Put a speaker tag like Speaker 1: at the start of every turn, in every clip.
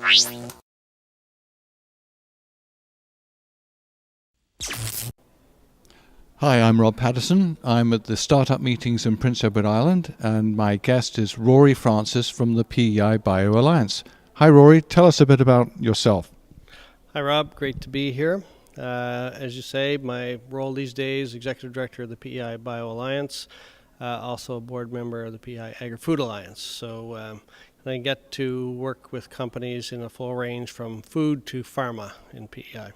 Speaker 1: Hi, I'm Rob Patterson. I'm at the Startup Meetings in Prince Edward Island, and my guest is Rory Francis from the PEI Bio Alliance. Hi, Rory. Tell us a bit about yourself.
Speaker 2: Hi, Rob. Great to be here. As you say, my role these days, Executive Director of the PEI Bio Alliance, also a board member of the PEI Agri-Food Alliance. So I get to work with companies in a full range from food to pharma in PEI.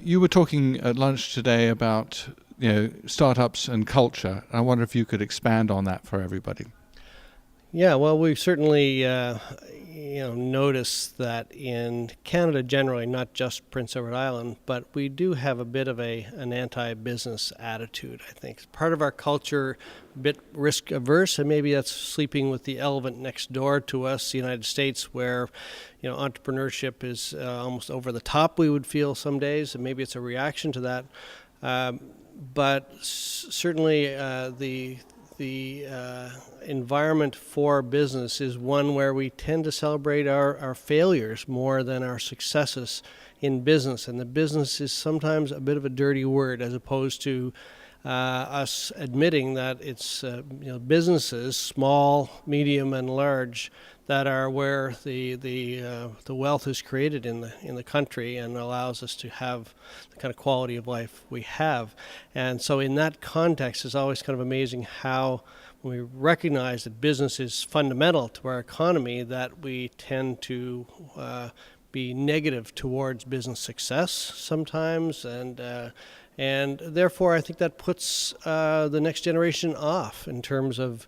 Speaker 1: You were talking at lunch today about startups and culture. I wonder if you could expand on that for everybody.
Speaker 2: Yeah, well, we've certainly noticed that in Canada generally, not just Prince Edward Island, but we do have a bit of an anti-business attitude, I think. Part of our culture, a bit risk-averse, and maybe that's sleeping with the elephant next door to us, the United States, where entrepreneurship is almost over the top, we would feel some days, and maybe it's a reaction to that. But certainly the environment for business is one where we tend to celebrate our failures more than our successes in business. And the business is sometimes a bit of a dirty word, as opposed to us admitting that it's businesses, small, medium, and large, that are where the wealth is created in the country and allows us to have the kind of quality of life we have. And so in that context, it's always kind of amazing how when we recognize that business is fundamental to our economy, that we tend to be negative towards business success sometimes, and therefore I think that puts the next generation off in terms of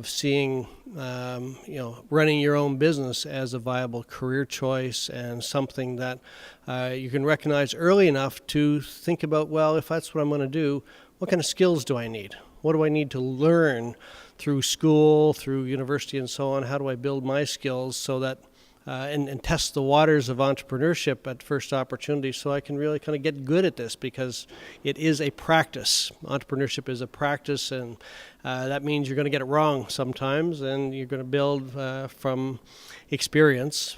Speaker 2: seeing running your own business as a viable career choice and something that you can recognize early enough to think about, well, if that's what I'm going to do, what kind of skills do I need? What do I need to learn through school, through university, and so on? How do I build my skills so that and test the waters of entrepreneurship at first opportunity, so I can really kind of get good at this, because it is a practice. Entrepreneurship is a practice, and that means you're going to get it wrong sometimes, and you're going to build from experience.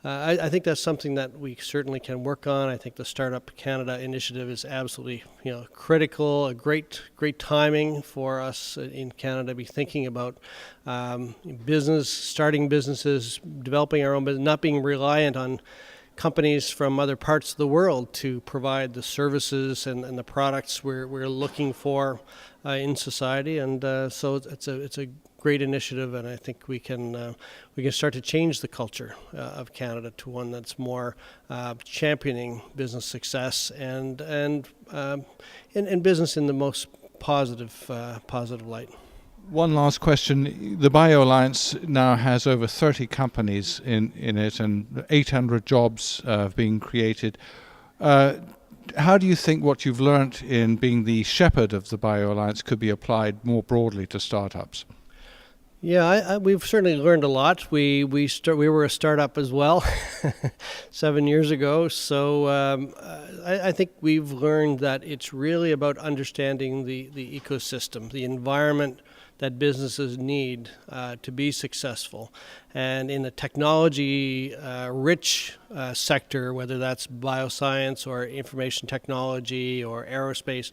Speaker 2: I think that's something that we certainly can work on. I think the Startup Canada initiative is absolutely critical, a great timing for us in Canada to be thinking about business, starting businesses, developing our own business, not being reliant on companies from other parts of the world to provide the services and the products we're looking for in society. And so it's a great initiative, and I think we can start to change the culture of Canada to one that's more championing business success and business in the most positive light.
Speaker 1: One last question. The Bio Alliance now has over 30 companies in it, and 800 jobs being created. How do you think what you've learned in being the shepherd of the Bio Alliance could be applied more broadly to startups?
Speaker 2: Yeah, we've certainly learned a lot. We were a startup as well 7 years ago. So I think we've learned that it's really about understanding the ecosystem, the environment that businesses need to be successful. And in the technology rich sector, whether that's bioscience or information technology or aerospace,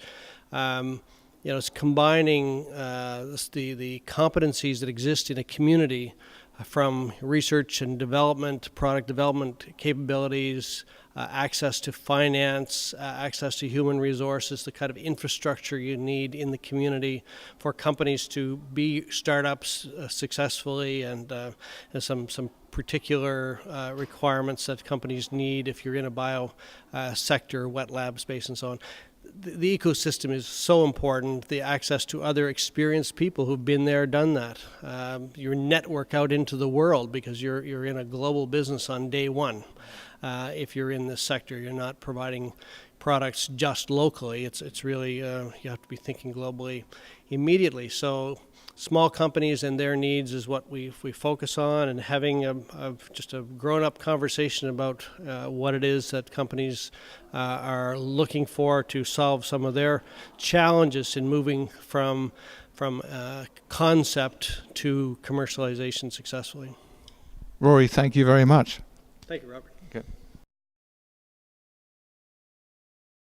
Speaker 2: it's combining the competencies that exist in a community from research and development, product development capabilities, access to finance, access to human resources, the kind of infrastructure you need in the community for companies to be startups successfully, and some particular requirements that companies need if you're in a bio sector, wet lab space, and so on. The ecosystem is so important, the access to other experienced people who've been there, done that. Your network out into the world, because you're in a global business on day one. If you're in this sector, you're not providing products just locally. It's really, you have to be thinking globally immediately. So small companies and their needs is what we focus on, and having just a grown-up conversation about what it is that companies are looking for to solve some of their challenges in moving from concept to commercialization successfully.
Speaker 1: Rory, thank you very much.
Speaker 2: Thank you, Robert.
Speaker 1: Okay.